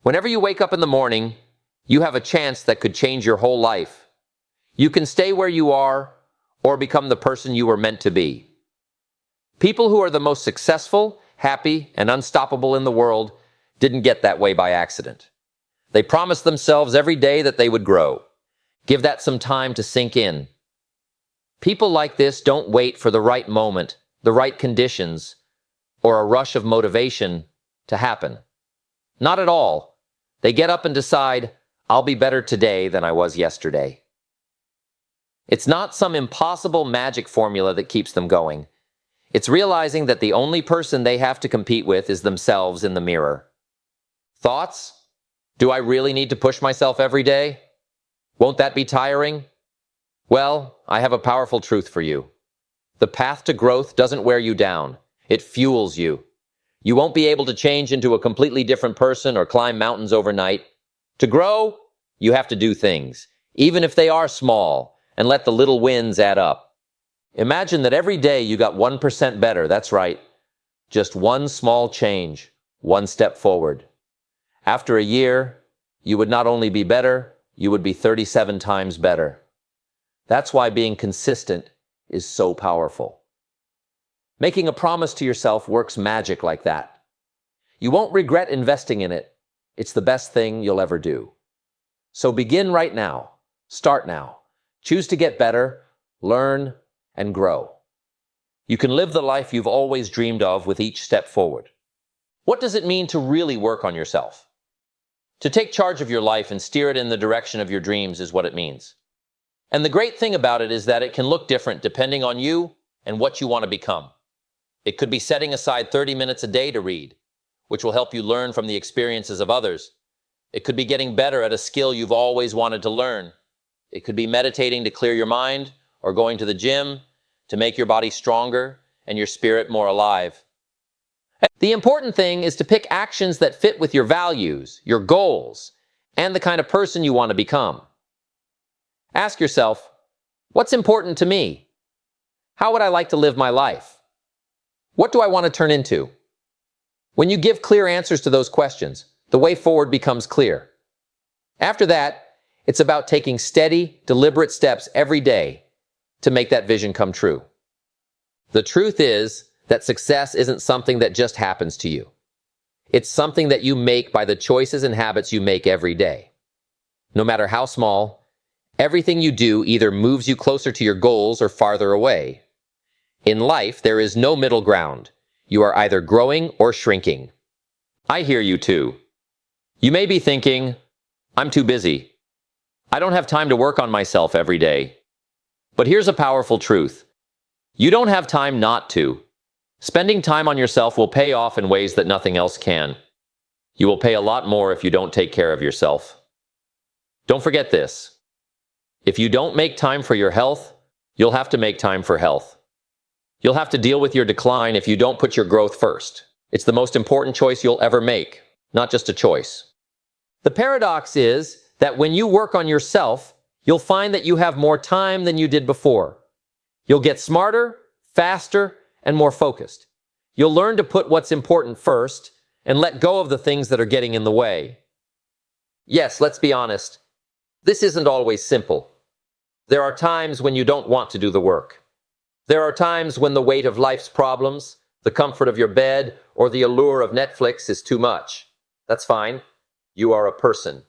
Whenever you wake up in the morning, you have a chance that could change your whole life. You can stay where you are or become the person you were meant to be. People who are the most successful, happy, and unstoppable in the world didn't get that way by accident. They promised themselves every day that they would grow. Give that some time to sink in. People like this don't wait for the right moment, the right conditions, or a rush of motivation to happen. Not at all. They get up and decide, I'll be better today than I was yesterday. It's not some impossible magic formula that keeps them going. It's realizing that the only person they have to compete with is themselves in the mirror. Thoughts? Do I really need to push myself every day? Won't that be tiring? Well, I have a powerful truth for you. The path to growth doesn't wear you down. It fuels you. You won't be able to change into a completely different person or climb mountains overnight. To grow, you have to do things, even if they are small, and let the little wins add up. Imagine that every day you got 1% better, that's right. Just one small change, one step forward. After a year, you would not only be better, you would be 37 times better. That's why being consistent is so powerful. Making a promise to yourself works magic like that. You won't regret investing in it. It's the best thing you'll ever do. So begin right now. Start now. Choose to get better, learn, and grow. You can live the life you've always dreamed of with each step forward. What does it mean to really work on yourself? To take charge of your life and steer it in the direction of your dreams is what it means. And the great thing about it is that it can look different depending on you and what you want to become. It could be setting aside 30 minutes a day to read, which will help you learn from the experiences of others. It could be getting better at a skill you've always wanted to learn. It could be meditating to clear your mind, or going to the gym to make your body stronger and your spirit more alive. The important thing is to pick actions that fit with your values, your goals, and the kind of person you want to become. Ask yourself, what's important to me? How would I like to live my life? What do I want to turn into? When you give clear answers to those questions, the way forward becomes clear. After that, it's about taking steady, deliberate steps every day to make that vision come true. The truth is that success isn't something that just happens to you. It's something that you make by the choices and habits you make every day. No matter how small, everything you do either moves you closer to your goals or farther away. In life, there is no middle ground. You are either growing or shrinking. I hear you too. You may be thinking, I'm too busy. I don't have time to work on myself every day. But here's a powerful truth. You don't have time not to. Spending time on yourself will pay off in ways that nothing else can. You will pay a lot more if you don't take care of yourself. Don't forget this. If you don't make time for your health, you'll have to make time for health. You'll have to deal with your decline if you don't put your growth first. It's the most important choice you'll ever make, not just a choice. The paradox is that when you work on yourself, you'll find that you have more time than you did before. You'll get smarter, faster, and more focused. You'll learn to put what's important first and let go of the things that are getting in the way. Yes, let's be honest. This isn't always simple. There are times when you don't want to do the work. There are times when the weight of life's problems, the comfort of your bed, or the allure of Netflix is too much. That's fine. You are a person.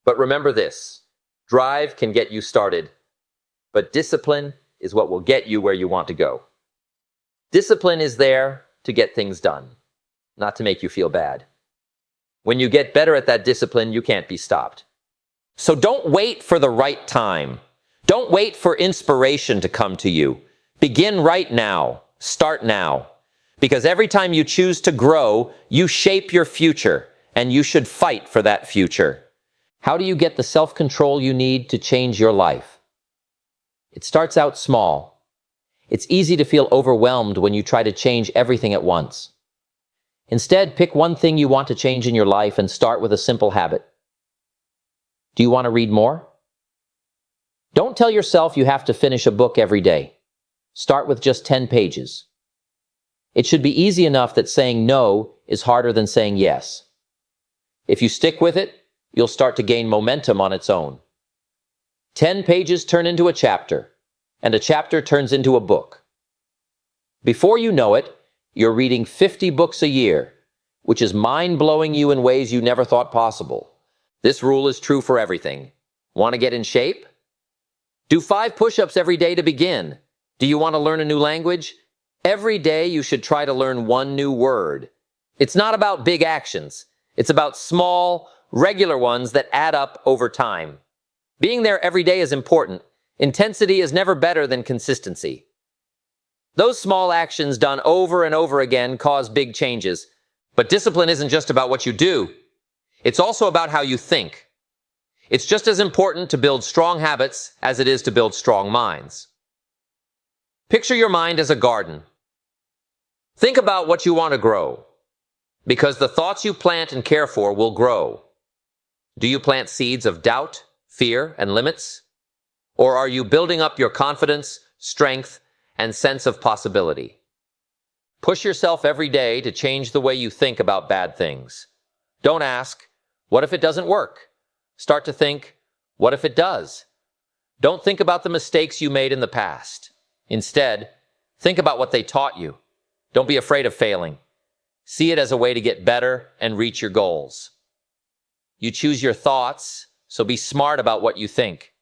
But remember this. Drive can get you started, but discipline is what will get you where you want to go. Discipline is there to get things done, not to make you feel bad. When you get better at that discipline, you can't be stopped. So don't wait for the right time. Don't wait for inspiration to come to you. Begin right now. Start now. Because every time you choose to grow, you shape your future, and you should fight for that future. How do you get the self-control you need to change your life? It starts out small. It's easy to feel overwhelmed when you try to change everything at once. Instead, pick one thing you want to change in your life and start with a simple habit. Do you want to read more? Don't tell yourself you have to finish a book every day. Start with just 10 pages. It should be easy enough that saying no is harder than saying yes. If you stick with it, you'll start to gain momentum on its own. 10 pages turn into a chapter, and a chapter turns into a book. Before you know it, you're reading 50 books a year, which is mind-blowing you in ways you never thought possible. This rule is true for everything. Want to get in shape? Do 5 push-ups every day to begin. Do you want to learn a new language? Every day you should try to learn one new word. It's not about big actions. It's about small, regular ones that add up over time. Being there every day is important. Intensity is never better than consistency. Those small actions done over and over again cause big changes. But discipline isn't just about what you do. It's also about how you think. It's just as important to build strong habits as it is to build strong minds. Picture your mind as a garden. Think about what you want to grow, because the thoughts you plant and care for will grow. Do you plant seeds of doubt, fear, and limits? Or are you building up your confidence, strength, and sense of possibility? Push yourself every day to change the way you think about bad things. Don't ask, what if it doesn't work? Start to think, what if it does? Don't think about the mistakes you made in the past. Instead, think about what they taught you. Don't be afraid of failing. See it as a way to get better and reach your goals. You choose your thoughts, so be smart about what you think.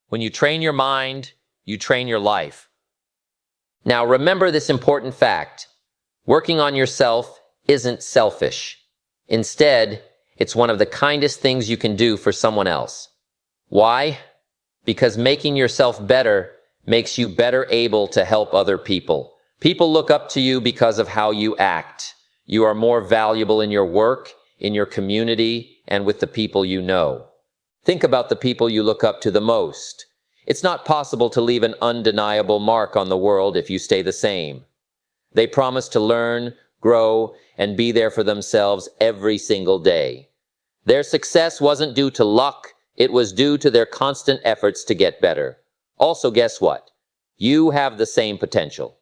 When you train your mind, you train your life. Now remember this important fact. Working on yourself isn't selfish. Instead, it's one of the kindest things you can do for someone else. Why? Because making yourself better makes you better able to help other people. People look up to you because of how you act. You are more valuable in your work, in your community, and with the people you know. Think about the people you look up to the most. It's not possible to leave an undeniable mark on the world if you stay the same. They promise to learn, grow, and be there for themselves every single day. Their success wasn't due to luck, it was due to their constant efforts to get better. Also, guess what? You have the same potential.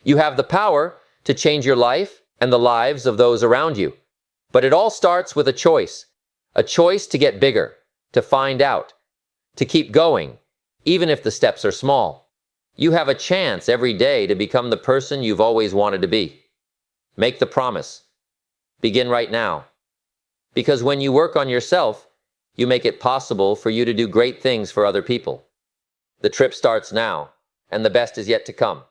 You have the power to change your life and the lives of those around you. But it all starts with a choice to get bigger, to find out, to keep going, even if the steps are small. You have a chance every day to become the person you've always wanted to be. Make the promise. Begin right now. Because when you work on yourself, you make it possible for you to do great things for other people. The trip starts now, and the best is yet to come.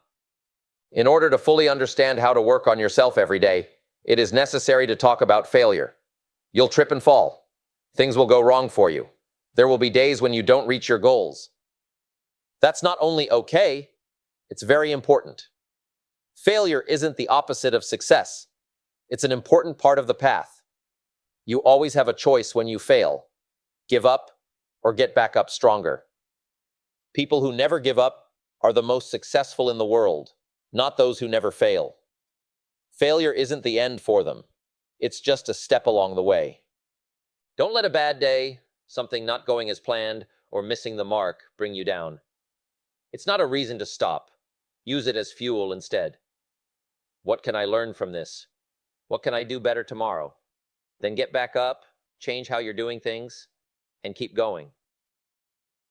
In order to fully understand how to work on yourself every day, it is necessary to talk about failure. You'll trip and fall. Things will go wrong for you. There will be days when you don't reach your goals. That's not only okay, it's very important. Failure isn't the opposite of success. It's an important part of the path. You always have a choice when you fail. Give up or get back up stronger. People who never give up are the most successful in the world, not those who never fail. Failure isn't the end for them. It's just a step along the way. Don't let a bad day, something not going as planned, or missing the mark bring you down. It's not a reason to stop. Use it as fuel instead. What can I learn from this? What can I do better tomorrow? Then get back up, change how you're doing things, and keep going.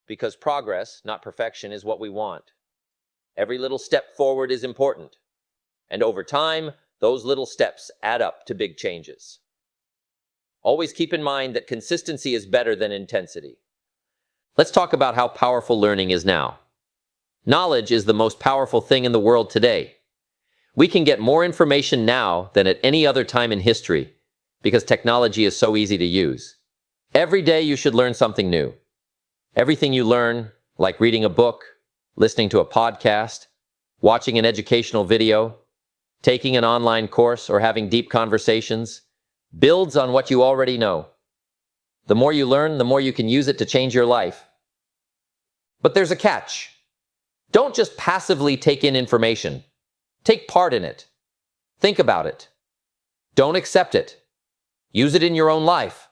Because progress, not perfection, is what we want. Every little step forward is important. And over time, those little steps add up to big changes. Always keep in mind that consistency is better than intensity. Let's talk about how powerful learning is now. Knowledge is the most powerful thing in the world today. We can get more information now than at any other time in history because technology is so easy to use. Every day you should learn something new. Everything you learn, like reading a book, listening to a podcast, watching an educational video, taking an online course, or having deep conversations, builds on what you already know. The more you learn, the more you can use it to change your life. But there's a catch. Don't just passively take in information. Take part in it. Think about it. Don't accept it. Use it in your own life.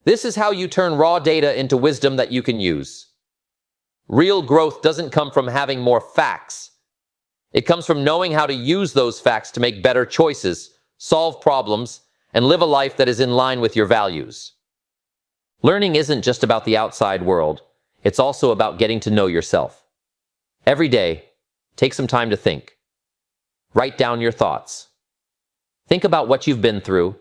This is how you turn raw data into wisdom that you can use. Real growth doesn't come from having more facts. It comes from knowing how to use those facts to make better choices, solve problems, and live a life that is in line with your values. Learning isn't just about the outside world, it's also about getting to know yourself. Every day, take some time to think. Write down your thoughts. Think about what you've been through.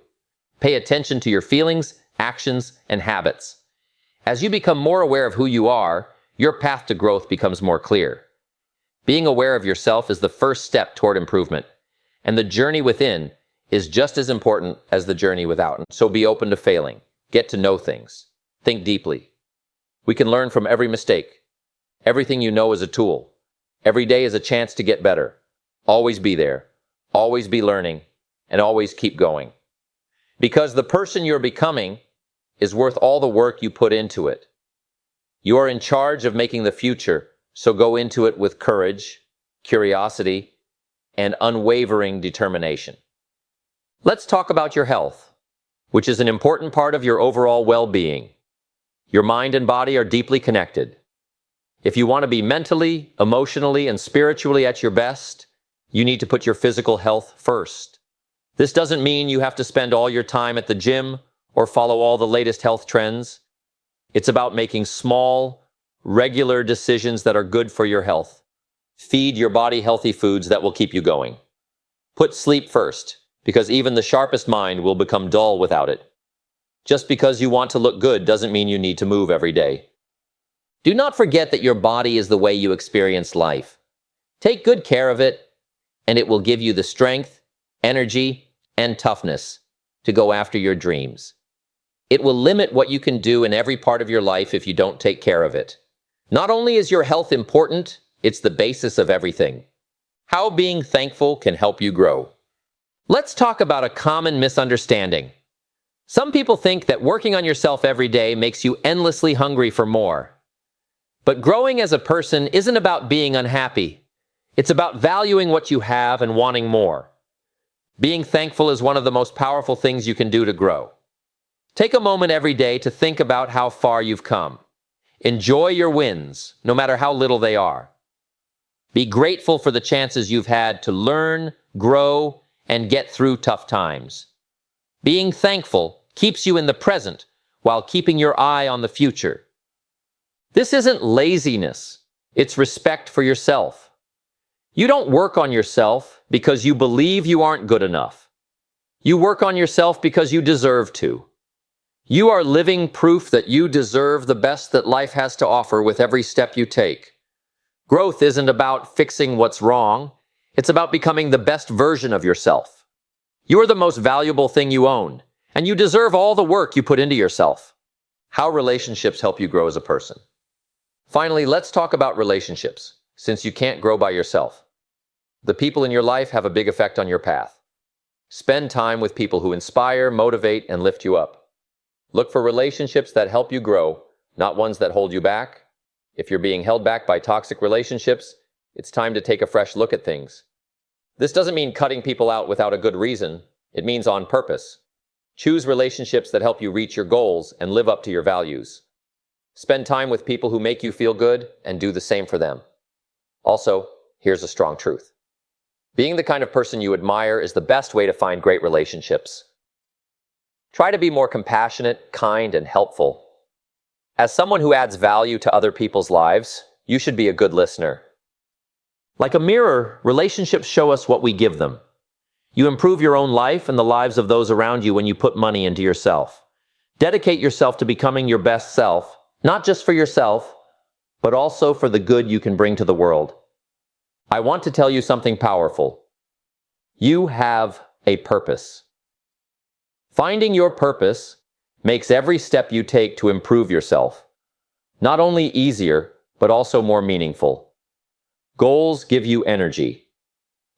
Pay attention to your feelings, actions, and habits. As you become more aware of who you are, your path to growth becomes more clear. Being aware of yourself is the first step toward improvement, and the journey within is just as important as the journey without. So be open to failing. Get to know things. Think deeply. We can learn from every mistake. Everything you know is a tool. Every day is a chance to get better. Always be there. Always be learning. And always keep going. Because the person you're becoming is worth all the work you put into it. You are in charge of making the future, so go into it with courage, curiosity, and unwavering determination. Let's talk about your health, which is an important part of your overall well-being. Your mind and body are deeply connected. If you want to be mentally, emotionally, and spiritually at your best, you need to put your physical health first. This doesn't mean you have to spend all your time at the gym or follow all the latest health trends. It's about making small, regular decisions that are good for your health. Feed your body healthy foods that will keep you going. Put sleep first, because even the sharpest mind will become dull without it. Just because you want to look good doesn't mean you need to move every day. Do not forget that your body is the way you experience life. Take good care of it, and it will give you the strength, energy, and toughness to go after your dreams. It will limit what you can do in every part of your life if you don't take care of it. Not only is your health important, it's the basis of everything. How being thankful can help you grow. Let's talk about a common misunderstanding. Some people think that working on yourself every day makes you endlessly hungry for more. But growing as a person isn't about being unhappy. It's about valuing what you have and wanting more. Being thankful is one of the most powerful things you can do to grow. Take a moment every day to think about how far you've come. Enjoy your wins, no matter how little they are. Be grateful for the chances you've had to learn, grow, and get through tough times. Being thankful keeps you in the present while keeping your eye on the future. This isn't laziness, it's respect for yourself. You don't work on yourself because you believe you aren't good enough. You work on yourself because you deserve to. You are living proof that you deserve the best that life has to offer with every step you take. Growth isn't about fixing what's wrong, it's about becoming the best version of yourself. You are the most valuable thing you own, and you deserve all the work you put into yourself. How relationships help you grow as a person. Finally, let's talk about relationships, since you can't grow by yourself. The people in your life have a big effect on your path. Spend time with people who inspire, motivate, and lift you up. Look for relationships that help you grow, not ones that hold you back. If you're being held back by toxic relationships, it's time to take a fresh look at things. This doesn't mean cutting people out without a good reason. It means on purpose. Choose relationships that help you reach your goals and live up to your values. Spend time with people who make you feel good and do the same for them. Also, here's a strong truth. Being the kind of person you admire is the best way to find great relationships. Try to be more compassionate, kind, and helpful. As someone who adds value to other people's lives, you should be a good listener. Like a mirror, relationships show us what we give them. You improve your own life and the lives of those around you when you put money into yourself. Dedicate yourself to becoming your best self, not just for yourself, but also for the good you can bring to the world. I want to tell you something powerful. You have a purpose. Finding your purpose makes every step you take to improve yourself not only easier, but also more meaningful. Goals give you energy.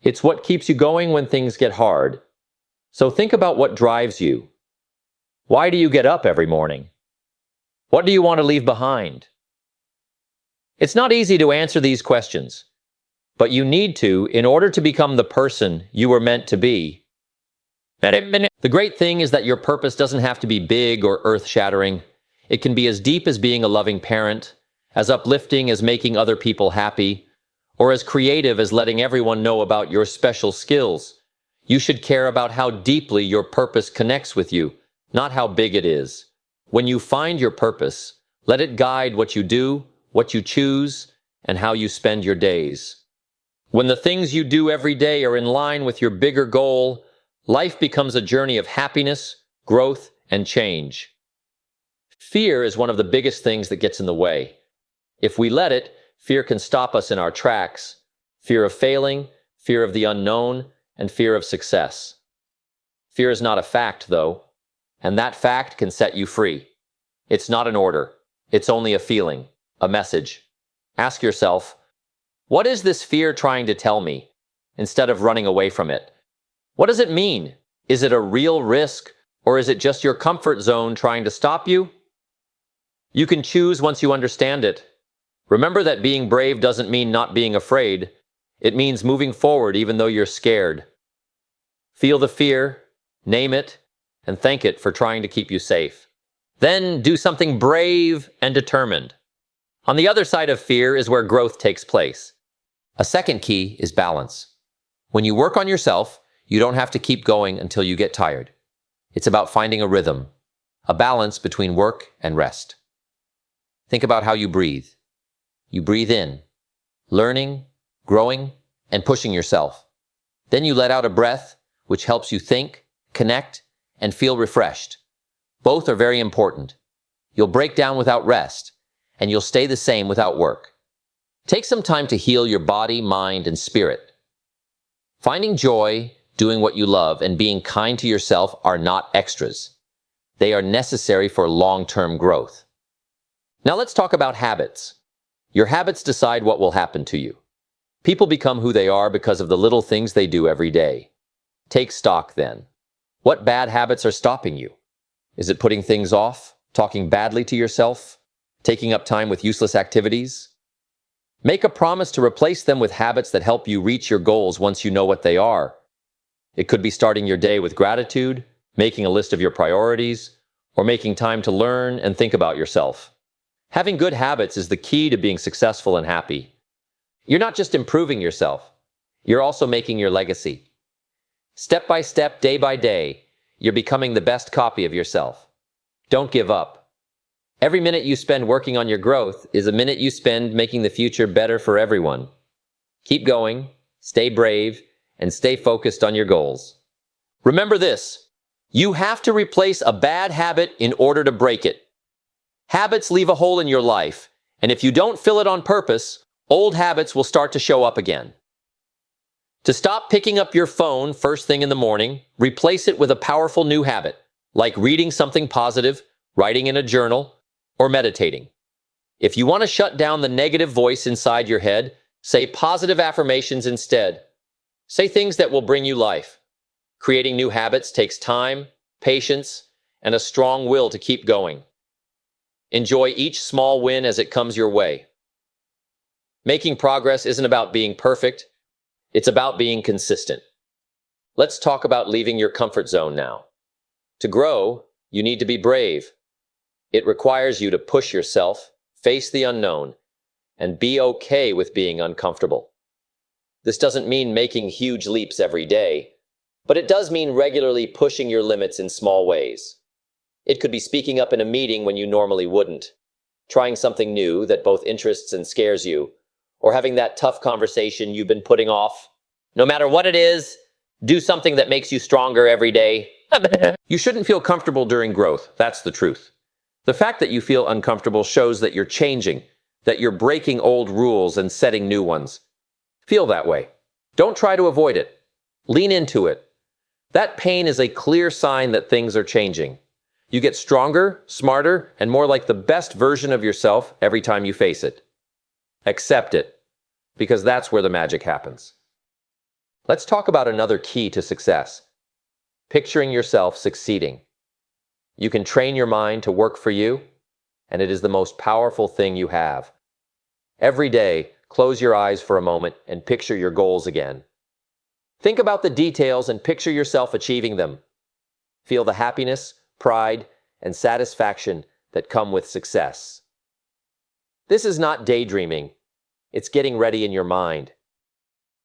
It's what keeps you going when things get hard. So think about what drives you. Why do you get up every morning? What do you want to leave behind? It's not easy to answer these questions, but you need to in order to become the person you were meant to be. The great thing is that your purpose doesn't have to be big or earth-shattering. It can be as deep as being a loving parent, as uplifting as making other people happy, or as creative as letting everyone know about your special skills. You should care about how deeply your purpose connects with you, not how big it is. When you find your purpose, let it guide what you do, what you choose, and how you spend your days. When the things you do every day are in line with your bigger goal, life becomes a journey of happiness, growth, and change. Fear is one of the biggest things that gets in the way. If we let it, fear can stop us in our tracks. Fear of failing, fear of the unknown, and fear of success. Fear is not a fact, though, and that fact can set you free. It's not an order. It's only a feeling, a message. Ask yourself, what is this fear trying to tell me, instead of running away from it? What does it mean? Is it a real risk, or is it just your comfort zone trying to stop you? You can choose once you understand it. Remember that being brave doesn't mean not being afraid. It means moving forward even though you're scared. Feel the fear, name it, and thank it for trying to keep you safe. Then do something brave and determined. On the other side of fear is where growth takes place. A second key is balance. When you work on yourself, you don't have to keep going until you get tired. It's about finding a rhythm, a balance between work and rest. Think about how you breathe. You breathe in, learning, growing, and pushing yourself. Then you let out a breath, which helps you think, connect, and feel refreshed. Both are very important. You'll break down without rest, and you'll stay the same without work. Take some time to heal your body, mind, and spirit. Finding joy, doing what you love, and being kind to yourself are not extras. They are necessary for long-term growth. Now let's talk about habits. Your habits decide what will happen to you. People become who they are because of the little things they do every day. Take stock then. What bad habits are stopping you? Is it putting things off, talking badly to yourself, taking up time with useless activities? Make a promise to replace them with habits that help you reach your goals once you know what they are. It could be starting your day with gratitude, making a list of your priorities, or making time to learn and think about yourself. Having good habits is the key to being successful and happy. You're not just improving yourself, you're also making your legacy. Step by step, day by day, you're becoming the best copy of yourself. Don't give up. Every minute you spend working on your growth is a minute you spend making the future better for everyone. Keep going, stay brave, and stay focused on your goals. Remember this, you have to replace a bad habit in order to break it. Habits leave a hole in your life, and if you don't fill it on purpose, old habits will start to show up again. To stop picking up your phone first thing in the morning, replace it with a powerful new habit, like reading something positive, writing in a journal, or meditating. If you want to shut down the negative voice inside your head, say positive affirmations instead. Say things that will bring you life. Creating new habits takes time, patience, and a strong will to keep going. Enjoy each small win as it comes your way. Making progress isn't about being perfect, it's about being consistent. Let's talk about leaving your comfort zone now. To grow, you need to be brave. It requires you to push yourself, face the unknown, and be okay with being uncomfortable. This doesn't mean making huge leaps every day, but it does mean regularly pushing your limits in small ways. It could be speaking up in a meeting when you normally wouldn't, trying something new that both interests and scares you, or having that tough conversation you've been putting off. No matter what it is, do something that makes you stronger every day. You shouldn't feel comfortable during growth, that's the truth. The fact that you feel uncomfortable shows that you're changing, that you're breaking old rules and setting new ones. Feel that way. Don't try to avoid it. Lean into it. That pain is a clear sign that things are changing. You get stronger, smarter, and more like the best version of yourself every time you face it. Accept it, because that's where the magic happens. Let's talk about another key to success. Picturing yourself succeeding. You can train your mind to work for you, and it is the most powerful thing you have. Every day, close your eyes for a moment and picture your goals again. Think about the details and picture yourself achieving them. Feel the happiness, pride, and satisfaction that come with success. This is not daydreaming. It's getting ready in your mind.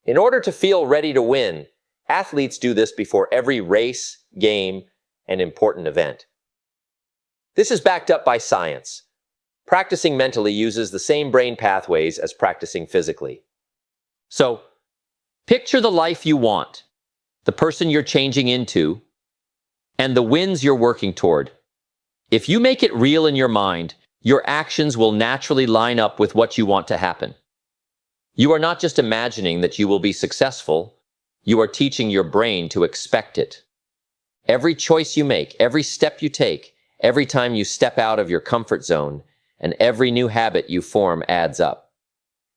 In order to feel ready to win, Athletes do this before every race, game, and important event. This is backed up by science. Practicing mentally uses the same brain pathways as practicing physically. So, picture the life you want, the person you're changing into, and the wins you're working toward. If you make it real in your mind, your actions will naturally line up with what you want to happen. You are not just imagining that you will be successful, you are teaching your brain to expect it. Every choice you make, every step you take, every time you step out of your comfort zone, and every new habit you form adds up.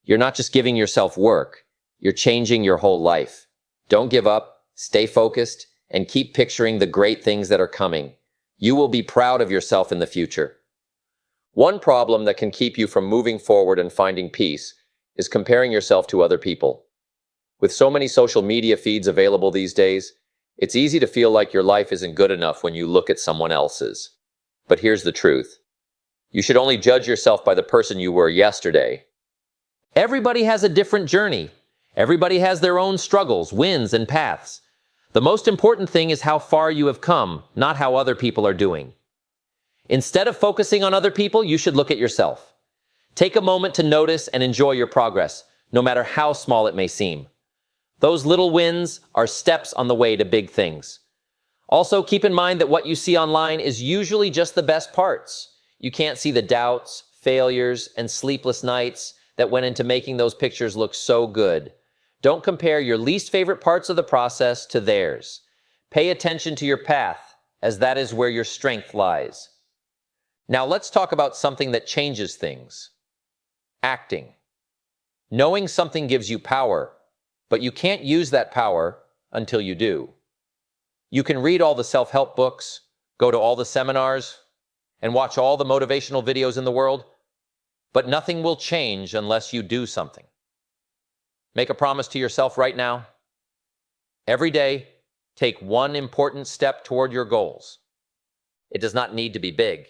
You're not just giving yourself work, you're changing your whole life. Don't give up, stay focused, and keep picturing the great things that are coming. You will be proud of yourself in the future. One problem that can keep you from moving forward and finding peace is comparing yourself to other people. With so many social media feeds available these days, it's easy to feel like your life isn't good enough when you look at someone else's. But here's the truth. You should only judge yourself by the person you were yesterday. Everybody has a different journey. Everybody has their own struggles, wins, and paths. The most important thing is how far you have come, not how other people are doing. Instead of focusing on other people, you should look at yourself. Take a moment to notice and enjoy your progress, no matter how small it may seem. Those little wins are steps on the way to big things. Also, keep in mind that what you see online is usually just the best parts. You can't see the doubts, failures, and sleepless nights that went into making those pictures look so good. Don't compare your least favorite parts of the process to theirs. Pay attention to your path, as that is where your strength lies. Now let's talk about something that changes things. Acting. Knowing something gives you power, but you can't use that power until you do. You can read all the self-help books, go to all the seminars, and watch all the motivational videos in the world, but nothing will change unless you do something. Make a promise to yourself right now. Every day, take one important step toward your goals. It does not need to be big.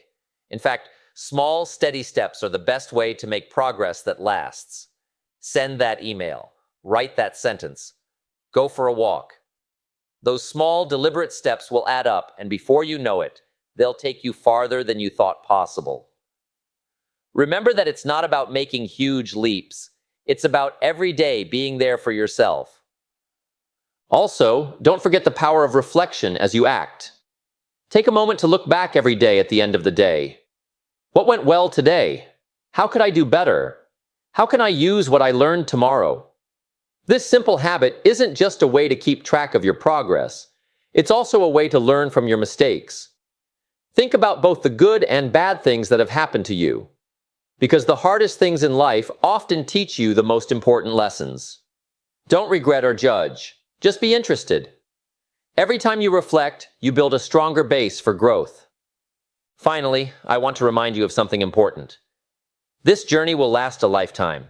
In fact, small, steady steps are the best way to make progress that lasts. Send that email. Write that sentence. Go for a walk. Those small, deliberate steps will add up, and before you know it, they'll take you farther than you thought possible. Remember that it's not about making huge leaps. It's about every day being there for yourself. Also, don't forget the power of reflection as you act. Take a moment to look back every day at the end of the day. What went well today? How could I do better? How can I use what I learned tomorrow? This simple habit isn't just a way to keep track of your progress. It's also a way to learn from your mistakes. Think about both the good and bad things that have happened to you, because the hardest things in life often teach you the most important lessons. Don't regret or judge. Just be interested. Every time you reflect, you build a stronger base for growth. Finally, I want to remind you of something important. This journey will last a lifetime.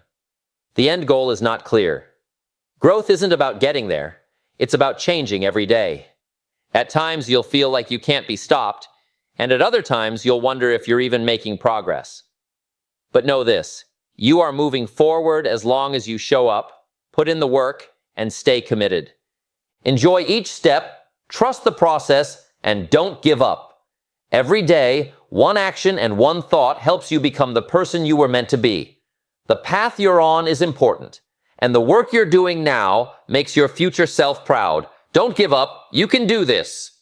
The end goal is not clear. Growth isn't about getting there. It's about changing every day. At times, you'll feel like you can't be stopped, and at other times, you'll wonder if you're even making progress. But know this, you are moving forward as long as you show up, put in the work, and stay committed. Enjoy each step, trust the process, and don't give up. Every day, one action and one thought helps you become the person you were meant to be. The path you're on is important, and the work you're doing now makes your future self proud. Don't give up. You can do this.